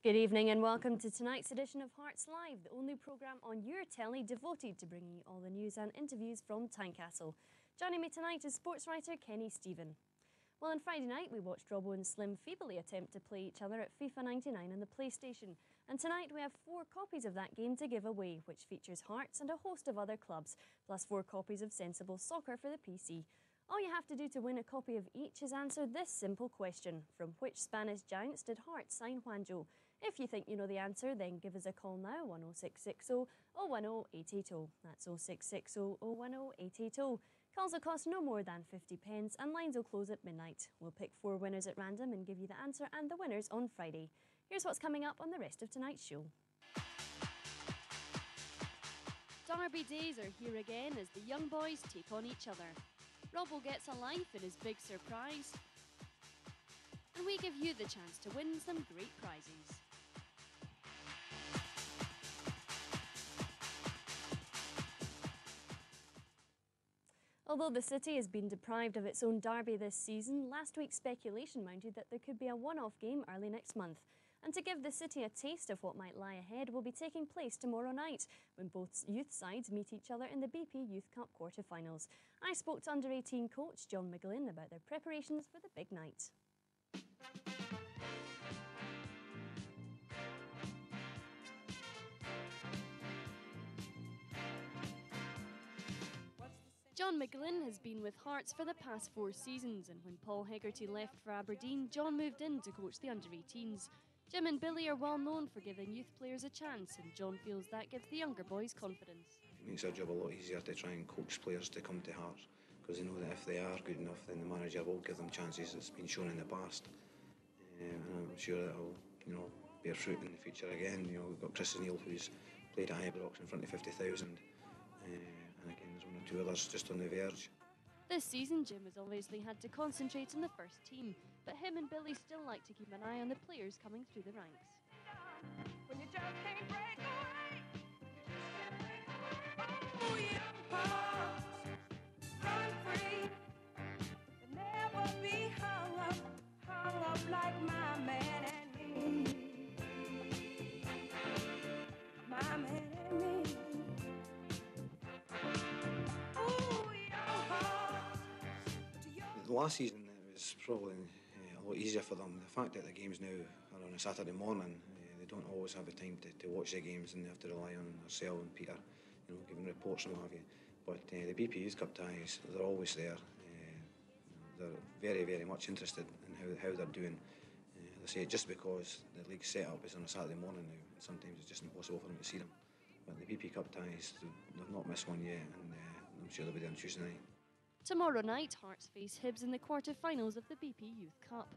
Good evening and welcome to tonight's edition of Hearts Live, the only programme on your telly devoted to bringing you all the news and interviews from Tynecastle. Joining me tonight is sports writer Kenny Stephen. Well, on Friday night we watched Robbo and Slim feebly attempt to play each other at FIFA 99 on the PlayStation. And tonight we have 4 copies of that game to give away, which features Hearts and a host of other clubs, plus 4 copies of Sensible Soccer for the PC. All you have to do to win a copy of each is answer this simple question. From which Spanish giants did Hearts sign Juanjo? If you think you know the answer, then give us a call now, 10660 010 880. That's 0660 010 880. Calls will cost no more than 50p and lines will close at midnight. We'll pick 4 winners at random and give you the answer and the winners on Friday. Here's what's coming up on the rest of tonight's show. Derby days are here again as the young boys take on each other. Robbo gets a life in his big surprise. And we give you the chance to win some great prizes. Although the city has been deprived of its own derby this season, last week's speculation mounted that there could be a one-off game early next month. And to give the city a taste of what might lie ahead will be taking place tomorrow night, when both youth sides meet each other in the BP Youth Cup quarter-finals. I spoke to under-18 coach John McGlynn about their preparations for the big night. John McGlynn has been with Hearts for the past 4 seasons, and when Paul Hegarty left for Aberdeen, John moved in to coach the under-18s. Jim and Billy are well known for giving youth players a chance, and John feels that gives the younger boys confidence. It makes our job a lot easier to try and coach players to come to Hearts, because they know that if they are good enough, then the manager will give them chances. It's been shown in the past, and I'm sure that will, bear fruit in the future again. We've got Chris O'Neill, who's played at Ibrox in front of 50,000, and again there's 1 or 2 others just on the verge. This season, Jim has obviously had to concentrate on the first team, but him and Billy still like to keep an eye on the players coming through the ranks. When you just can't break away. Oh, young hearts, run free. You'll never be hung up like my man and me. My man and me. Last season it was probably a lot easier for them. The fact that the games now are on a Saturday morning, they don't always have the time to watch the games, and they have to rely on ourselves and Peter, giving reports and what have you. But the BP Youth Cup ties, they're always there. They're very, very much interested in how they're doing. As I say, just because the league set-up is on a Saturday morning now, sometimes it's just impossible for them to see them. But the BP Cup ties, they've not missed one yet, and I'm sure they'll be there on Tuesday night. Tomorrow night, Hearts face Hibs in the quarter-finals of the BP Youth Cup.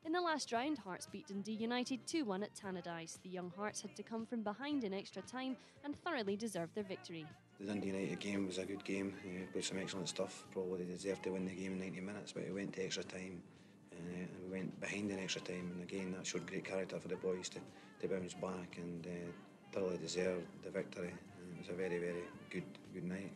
In the last round, Hearts beat Dundee United 2-1 at Tannadice. The young Hearts had to come from behind in extra time and thoroughly deserved their victory. The Dundee United game was a good game. Played some excellent stuff. Probably deserved to win the game in 90 minutes, but it went to extra time, and we went behind in extra time. And again, that showed great character for the boys to bounce back and thoroughly deserved the victory. And it was a very, very good night.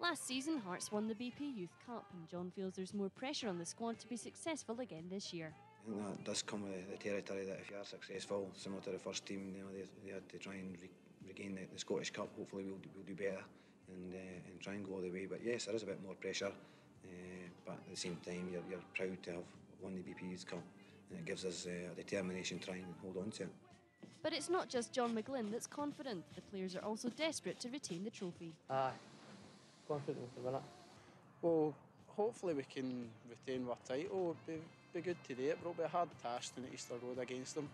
Last season, Hearts won the BP Youth Cup, and John feels there's more pressure on the squad to be successful again this year. I think that does come with the territory that if you are successful, similar to the first team, they had to try and regain the Scottish Cup. Hopefully we'll do better and try and go all the way. But yes, there is a bit more pressure, but at the same time you're proud to have won the BP Youth Cup, and it gives us a determination to try and hold on to it. But it's not just John McGlynn that's confident. The players are also desperate to retain the trophy. Confident with the winner. Well, hopefully we can retain our title. It'd be good to do it, but it'll be a hard task in Easter Road against them.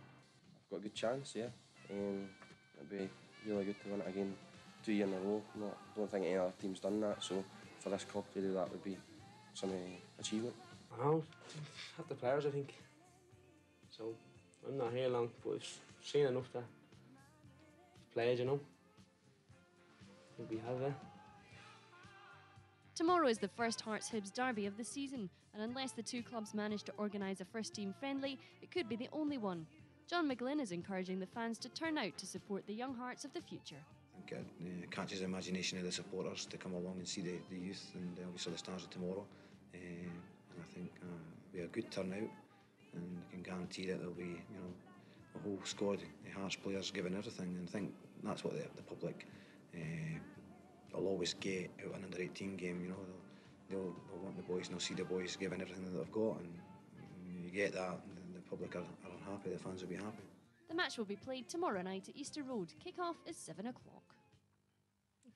I've got a good chance, yeah. It'd be really good to win it again 2 years in a row. Don't think any other team's done that, so for this club to do that would be some achievement. At the players, I think. So I'm not here long, but I've seen enough to play, We'll be happy. Tomorrow is the first Hearts-Hibs derby of the season, and unless the 2 clubs manage to organise a first-team friendly, it could be the only one. John McGlynn is encouraging the fans to turn out to support the young Hearts of the future. I think it catches the imagination of the supporters to come along and see the youth and obviously the stars of tomorrow. And I think it'll be a good turnout, and I can guarantee that there'll be whole squad, the Hearts players giving everything, and I think that's what the public will always get out of an under-18 game. You know, they'll want the boys, and they'll see the boys giving everything that they've got, and you get that, and the public are happy, the fans will be happy. The match will be played tomorrow night at Easter Road. Kick-off is 7 o'clock.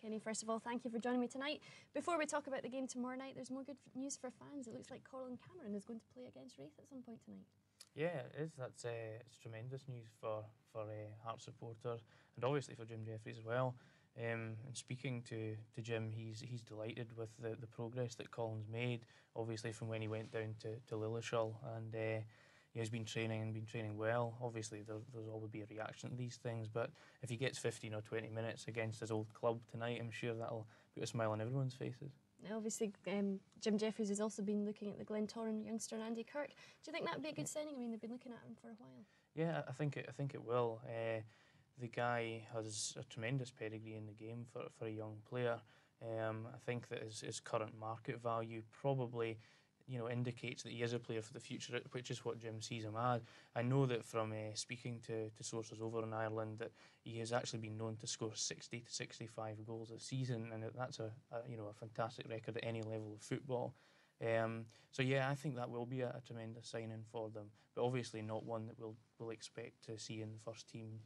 Kenny, first of all, thank you for joining me tonight. Before we talk about the game tomorrow night, there's more good news for fans. It looks like Colin Cameron is going to play against Raith at some point tonight. Yeah, it is. It's tremendous news for Hearts supporters, and obviously for Jim Jeffries as well. And speaking to Jim, he's delighted with the progress that Colin's made, obviously from when he went down to Lilleshall, and he's been training well. Obviously there's always be a reaction to these things, but if he gets 15 or 20 minutes against his old club tonight, I'm sure that'll put a smile on everyone's faces. Now, obviously, Jim Jeffries has also been looking at the Glentoran youngster Andy Kirk. Do you think that would be a good signing? I mean, they've been looking at him for a while. Yeah, I think it will. The guy has a tremendous pedigree in the game for a young player. I think that his current market value probably, indicates that he is a player for the future, which is what Jim sees him as. I know that from speaking to sources over in Ireland that he has actually been known to score 60 to 65 goals a season, and that's a fantastic record at any level of football. So yeah, I think that will be a tremendous signing for them, but obviously not one that we'll expect to see in the first team,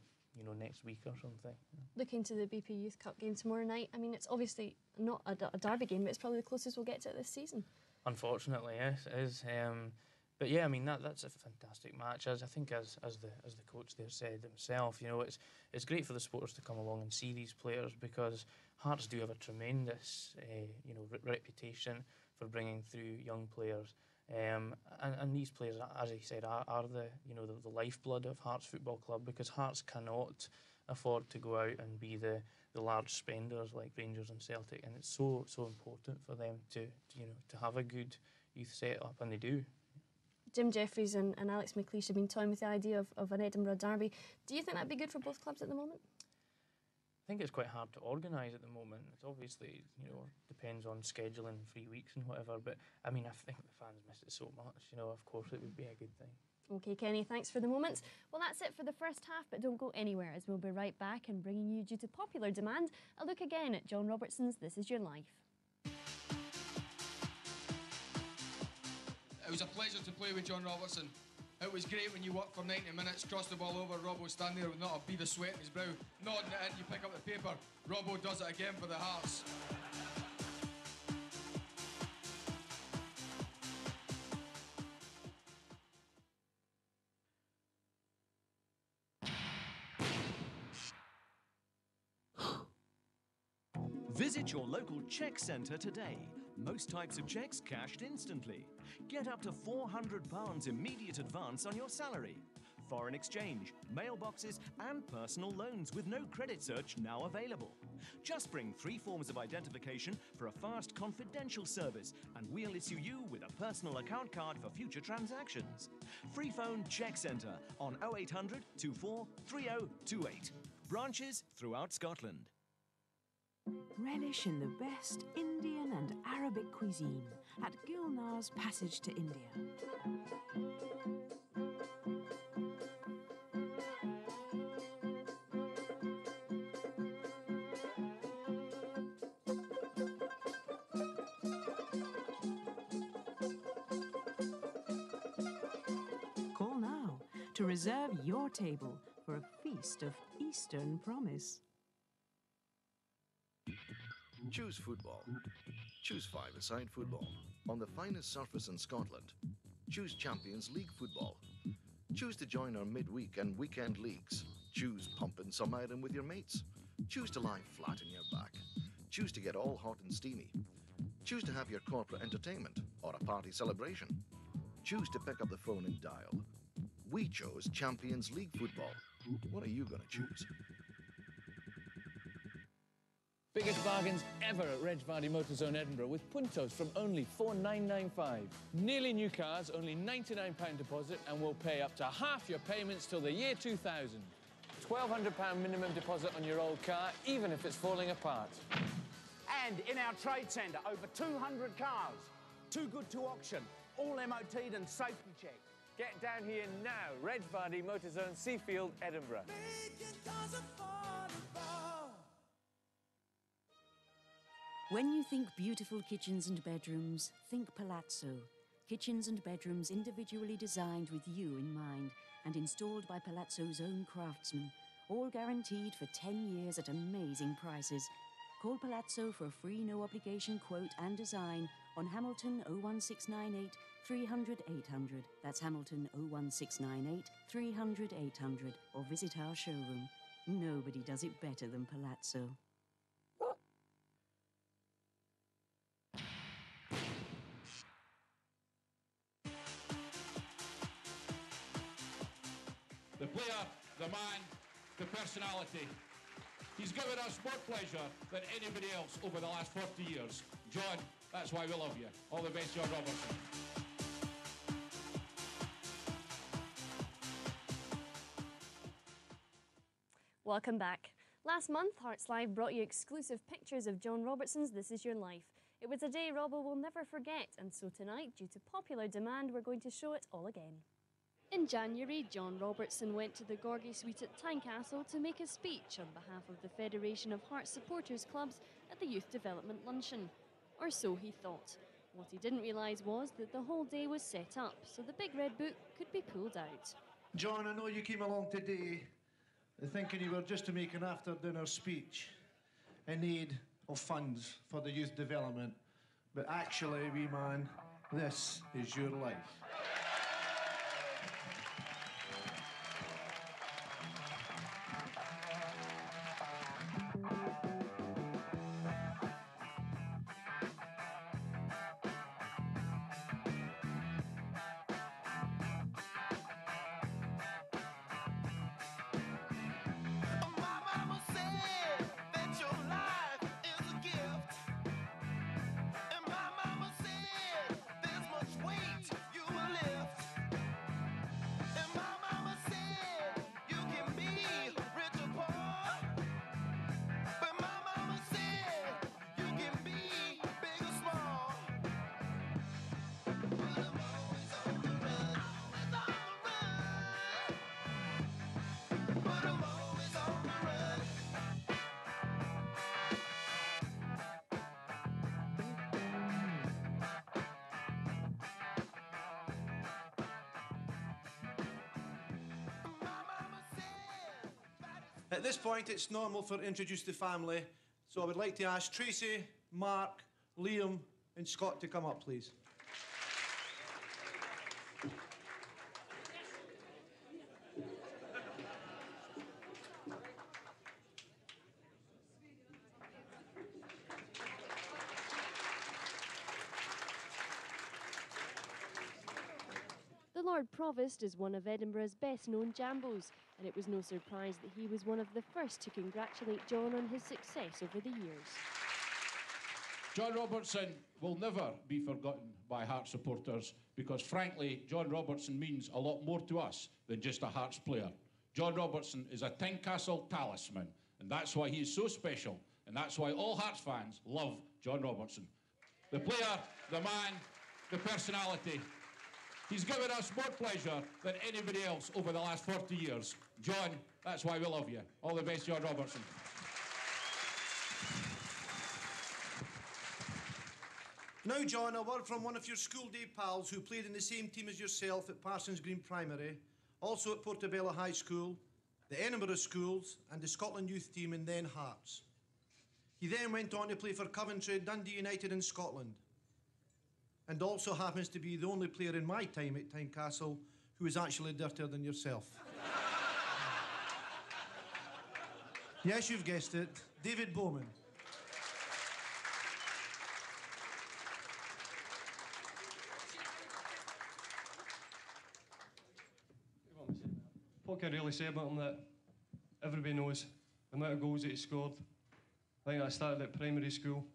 next week or something. Looking to the BP Youth Cup game tomorrow night, I mean, it's obviously not a derby game, but it's probably the closest we'll get to it this season. Unfortunately, yes, it is. But yeah, I mean that's a fantastic match. As the coach there said himself, it's great for the supporters to come along and see these players, because Hearts do have a tremendous reputation for bringing through young players, and these players, as he said, are the lifeblood of Hearts Football Club, because Hearts cannot afford to go out and be the large spenders like Rangers and Celtic, and it's so important for them to have a good youth set up, and they do. Jim Jeffries and Alex McLeish have been toying with the idea of an Edinburgh derby. Do you think that'd be good for both clubs at the moment? I think it's quite hard to organise at the moment. It's obviously, depends on scheduling 3 weeks and whatever, but I mean, I think the fans miss it so much, of course it would be a good thing. OK, Kenny, thanks for the moments. Well, that's it for the first half, but don't go anywhere, as we'll be right back and bringing you, due to popular demand, a look again at John Robertson's This Is Your Life. It was a pleasure to play with John Robertson. It was great when you work for 90 minutes, cross the ball over, Robbo stand there with not a bead of sweat in his brow, nodding it in, you pick up the paper, Robbo does it again for the Hearts. Visit your local cheque centre today. Most types of cheques cashed instantly. Get up to £400 immediate advance on your salary. Foreign exchange, mailboxes and personal loans with no credit search now available. Just bring 3 forms of identification for a fast confidential service and we'll issue you with a personal account card for future transactions. Free phone Cheque Centre on 0800 24 3028. Branches throughout Scotland. Relish in the best Indian and Arabic cuisine at Gulnar's Passage to India. Call now to reserve your table for a feast of Eastern promise. Choose football. Choose five-a-side football on the finest surface in Scotland. Choose Champions League football. Choose to join our midweek and weekend leagues. Choose pumping some iron with your mates. Choose to lie flat on your back. Choose to get all hot and steamy. Choose to have your corporate entertainment or a party celebration. Choose to pick up the phone and dial. We chose Champions League football. What are you going to choose? Biggest bargains ever at Reg Vardy Motorzone Edinburgh with Puntos from only $4,995. Nearly new cars, only £99 deposit, and we'll pay up to half your payments till the year 2000. £1,200 minimum deposit on your old car, even if it's falling apart. And in our trade centre, over 200 cars. Too good to auction, all MOT'd and safety checked. Get down here now. Reg Vardy Motorzone Seafield, Edinburgh. When you think beautiful kitchens and bedrooms, think Palazzo. Kitchens and bedrooms individually designed with you in mind and installed by Palazzo's own craftsmen, all guaranteed for 10 years at amazing prices. Call Palazzo for a free no-obligation quote and design on Hamilton 01698 300 800. That's Hamilton 01698 300 800. Or visit our showroom. Nobody does it better than Palazzo. The player, the man, the personality. He's given us more pleasure than anybody else over the last 40 years. John, that's why we love you. All the best, John Robertson. Welcome back. Last month, Hearts Live brought you exclusive pictures of John Robertson's This Is Your Life. It was a day Robbo will never forget, and so tonight, due to popular demand, we're going to show it all again. In January, John Robertson went to the Gorgie Suite at Tynecastle to make a speech on behalf of the Federation of Hearts Supporters Clubs at the Youth Development Luncheon. Or so he thought. What he didn't realise was that the whole day was set up so the Big Red Book could be pulled out. John, I know you came along today thinking you were just to make an after-dinner speech in need of funds for the youth development. But actually, wee man, this is your life. At this point, it's normal for introduce the family, so I would like to ask Tracy, Mark, Liam and Scott to come up, please. The Lord Provost is one of Edinburgh's best-known jambos, and it was no surprise that he was one of the first to congratulate John on his success over the years. John Robertson will never be forgotten by Hearts supporters because, frankly, John Robertson means a lot more to us than just a Hearts player. John Robertson is a Tynecastle talisman, and that's why he is so special, and that's why all Hearts fans love John Robertson. The player, the man, the personality. He's given us more pleasure than anybody else over the last 40 years. John, that's why we love you. All the best, John Robertson. Now, John, a word from one of your school day pals who played in the same team as yourself at Parsons Green Primary, also at Portobello High School, the Edinburgh Schools, and the Scotland Youth Team and then Hearts. He then went on to play for Coventry, Dundee United in Scotland, and also happens to be the only player in my time at Tynecastle who is actually dirtier than yourself. Yes, you've guessed it, David Bowman. What can I really say about him that everybody knows the amount of goals that he scored. I think I started at primary school.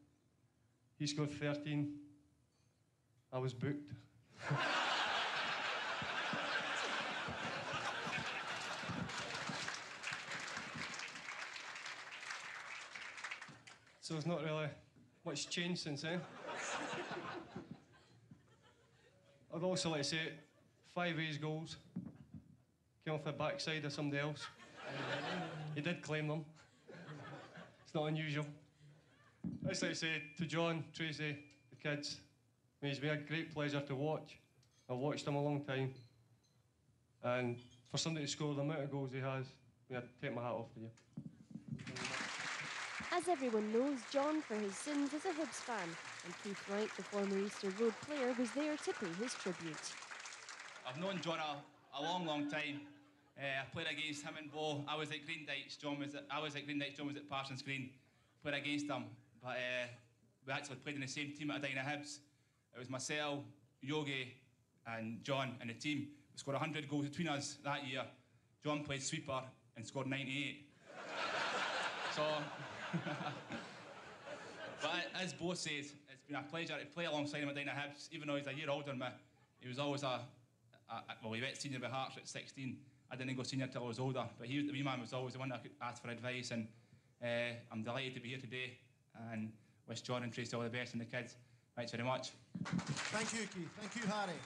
He scored 13. I was booked. So there's not really much change since then. I'd also like to say 5 of his goals came off the backside of somebody else. He did claim them. It's not unusual. I'd like to say to John, Tracy, the kids, it's been a great pleasure to watch. I've watched him a long time. And for somebody to score the amount of goals he has, I take my hat off to you. As everyone knows, John, for his sins, is a Hibs fan, and Keith Wright, the former Easter Road player, was there to pay his tribute. I've known John a long, long time. I played against him and Bo. I was at Green Dykes, John was at Parsons Green. Played against him, but we actually played in the same team at Edina Hibs. It was myself, Yogi, and John and the team. We scored 100 goals between us that year. John played sweeper and scored 98. So, but as Bo says, it's been a pleasure to play alongside him at Edina Hibs. Even though he's a year older than me, he was always well, he went senior with Hearts at 16. I didn't go senior till I was older, but the wee man was always the one that could ask for advice, and I'm delighted to be here today and wish John and Tracy all the best and the kids. Thanks very much. Thank you, Keith. Thank you, Harry.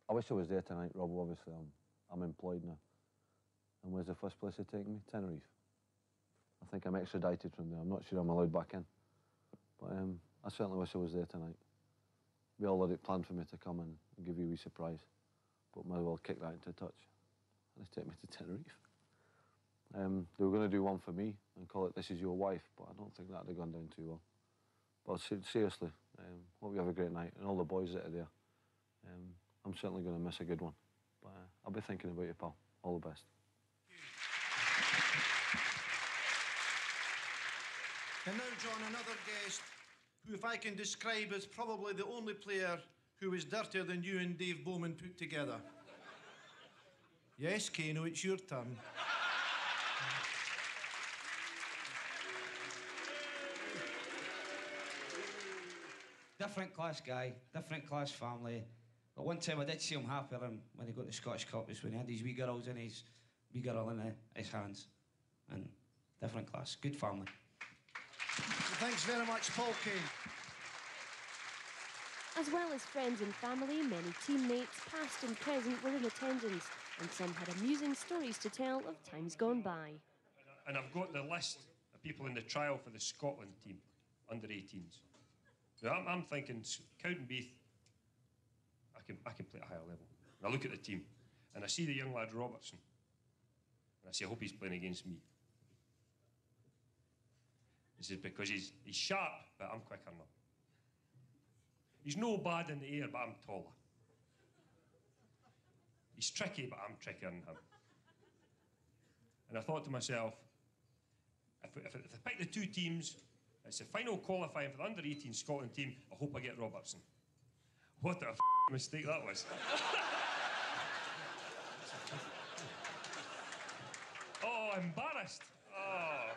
I wish I was there tonight, Rob. Obviously, I'm employed now. And where's the first place they take me? Tenerife. I think I'm extradited from there. I'm not sure I'm allowed back in. But I certainly wish I was there tonight. We all had it planned for me to come and give you a wee surprise. But might as well kick that into touch. Let's take me to Tenerife. They were going to do one for me and call it This Is Your Wife, but I don't think that would have gone down too well. But seriously, hope you have a great night, and all the boys that are there. I'm certainly going to miss a good one. But I'll be thinking about you, pal. All the best. And now, John, another guest who, if I can describe, is probably the only player who is dirtier than you and Dave Bowman put together. Yes, Kano, it's your turn. Different class guy, different class family. But one time I did see him happier when he got the Scottish Cup was when he had his wee girl in his hands. And different class, good family. Thanks very much, Paul Kane. As well as friends and family, many teammates, past and present, were in attendance, and some had amusing stories to tell of times gone by. And I've got the list of people in the trial for the Scotland team, under 18s. Now, I'm thinking, Cowdenbeath, I can play at a higher level. And I look at the team, and I see the young lad Robertson, and I say, I hope he's playing against me. This is because he's sharp, but I'm quicker now. He's no bad in the air, but I'm taller. He's tricky, but I'm trickier than him. And I thought to myself, if I pick the two teams, it's the final qualifying for the under-18 Scotland team, I hope I get Robertson. What a mistake that was. Oh, embarrassed. Oh.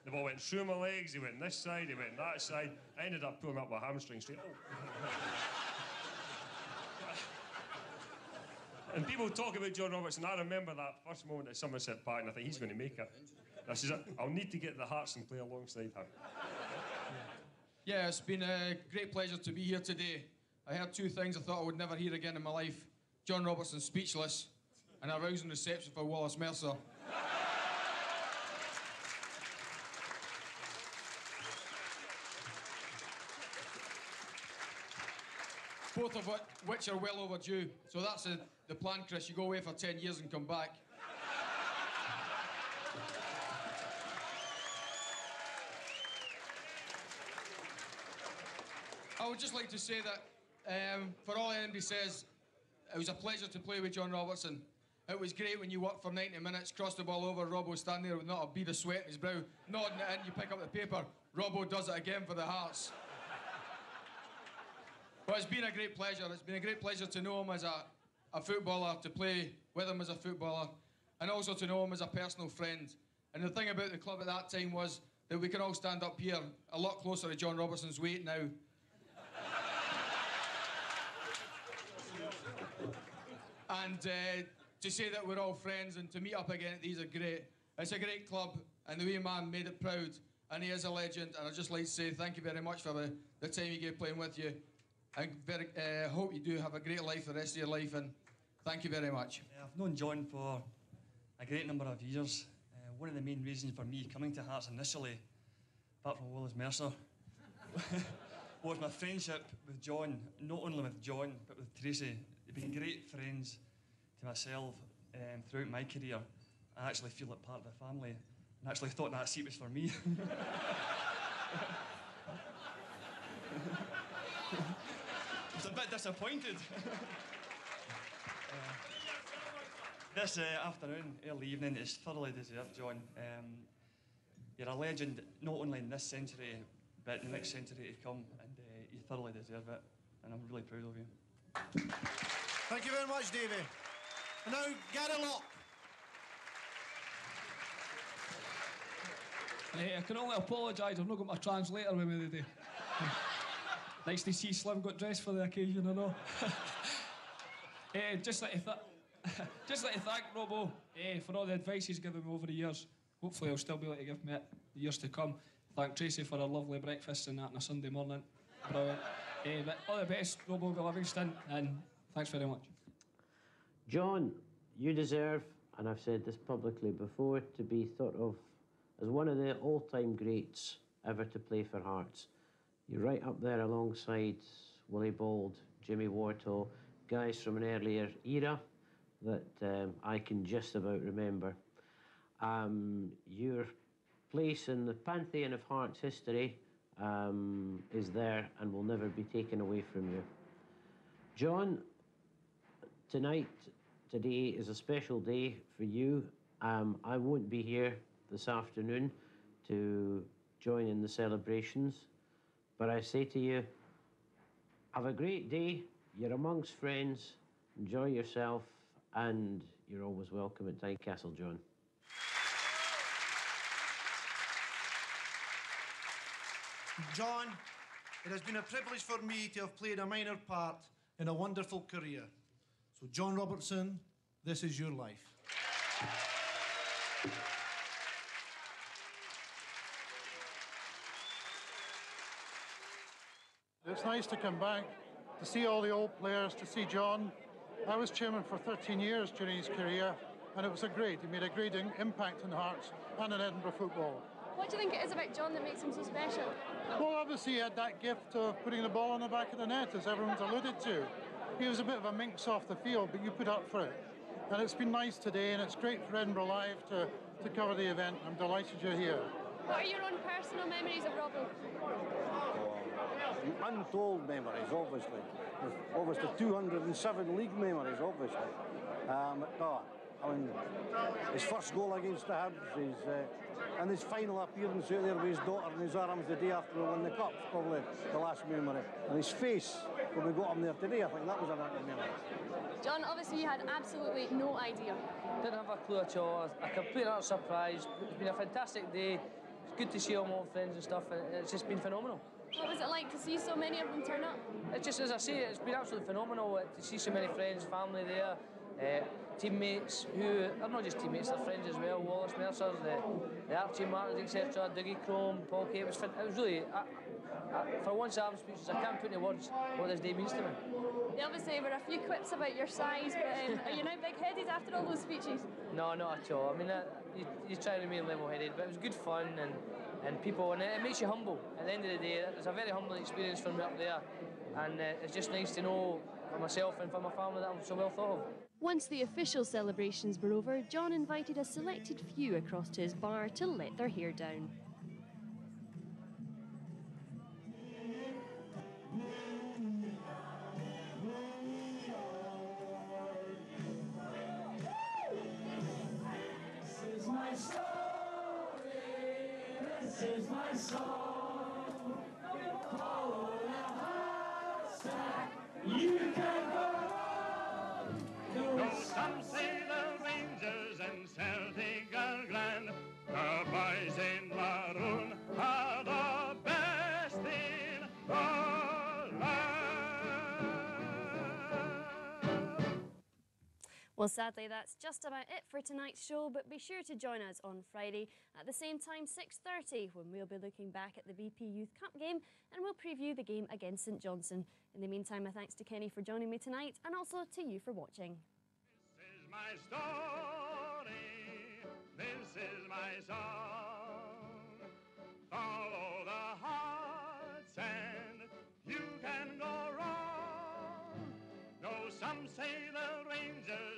The ball went through my legs, he went this side, he went that side. I ended up pulling up my hamstring straight. Oh. And people talk about John Robertson. I remember that first moment at Somerset Park, and I think he's going to make it. I says, I'll need to get the Hearts and play alongside him. Yeah, it's been a great pleasure to be here today. I heard two things I thought I would never hear again in my life. John Robertson speechless, and a rousing reception for Wallace Mercer. Both of which are well overdue. So that's the plan, Chris. You go away for 10 years and come back. I would just like to say that, for all anybody says, it was a pleasure to play with John Robertson. It was great when you worked for 90 minutes, crossed the ball over, Robbo stand there with not a bead of sweat in his brow, nodding it in, you pick up the paper, Robbo does it again for the Hearts. But it's been a great pleasure. It's been a great pleasure to know him as a footballer, to play with him as a footballer, and also to know him as a personal friend. And the thing about the club at that time was that we can all stand up here a lot closer to John Robertson's weight now. And to say that we're all friends and to meet up again at these are great. It's a great club, and the wee man made it proud, and he is a legend. And I'd just like to say thank you very much for the time you gave playing with you. I hope you do have a great life the rest of your life, and thank you very much. I've known John for a great number of years. One of the main reasons for me coming to Hearts initially, apart from Wallace Mercer, was my friendship with John, not only with John, but with Tracy. They've been great friends to myself throughout my career. I actually feel like part of the family, and actually thought that seat was for me. I was a bit disappointed. This afternoon, early evening, is thoroughly deserved, John. You're a legend, not only in this century, but in the next century to come, and you thoroughly deserve it, and I'm really proud of you. Thank you very much, Davy. And now, Gary Locke. I can only apologise, I've not got my translator with me today. Nice to see Slim got dressed for the occasion, I know. Just like to thank Robbo for all the advice he's given me over the years. Hopefully I'll still be able to give me it the years to come. Thank Tracy for a lovely breakfast and that on a Sunday morning. Brilliant. But all the best, Robbo Livingston, and thanks very much. John, you deserve, and I've said this publicly before, to be thought of as one of the all-time greats ever to play for Hearts. You're right up there alongside Willie Bould, Jimmy Worto, guys from an earlier era that I can just about remember. Your place in the pantheon of Hearts history is there and will never be taken away from you. John, today is a special day for you. I won't be here this afternoon to join in the celebrations, but I say to you, have a great day, you're amongst friends, enjoy yourself, and you're always welcome at Tynecastle, John. John, it has been a privilege for me to have played a minor part in a wonderful career. So, John Robertson, this is your life. It's nice to come back, to see all the old players, to see John. I was chairman for 13 years during his career, and it was he made a great impact on Hearts and in Edinburgh football. What do you think it is about John that makes him so special? Well, obviously he had that gift of putting the ball on the back of the net, as everyone's alluded to. He was a bit of a minx off the field, but you put up for it. And it's been nice today, and it's great for Edinburgh Live to cover the event. I'm delighted you're here. What are your own personal memories of Robbo? Untold memories, obviously. There's obviously 207 league memories, obviously. No, I mean, his first goal against the Hibs, and his final appearance out there with his daughter in his arms the day after we won the Cup, probably the last memory. And his face, when we got him there today, I think that was another memory. John, obviously you had absolutely no idea. Didn't have a clue at all. A complete utter surprise. It's been a fantastic day. It's good to see all my old friends and stuff, and it's just been phenomenal. What was it like to see so many of them turn up? It's just, as I say, it's been absolutely phenomenal to see so many friends, family there, teammates who are not just teammates, they're friends as well. Wallace Mercer, the Archie Martins, etc., Dougie Crome, Paul Kay. It was really, for once I'm speechless. I can't put into words what this day means to me. There obviously were a few quips about your size, but are you now big-headed after all those speeches? No, not at all. I mean, you try to remain level-headed, but it was good fun and people, and it makes you humble. At the end of the day, it's a very humbling experience for me up there, and it's just nice to know for myself and for my family that I'm so well thought of. Once the official celebrations were over, John invited a selected few across to his bar to let their hair down. This is my story, this is my song. Follow the heart's track, you can go. Some say the Rangers and Celtic are grand, the boys in maroon are the best in the land. Well, sadly, that's just about it for tonight's show, but be sure to join us on Friday at the same time, 6:30, when we'll be looking back at the VP Youth Cup game and we'll preview the game against St Johnstone. In the meantime, a thanks to Kenny for joining me tonight and also to you for watching. This is my story, this is my song. Follow the hearts and you can go wrong. No, some say the Rangers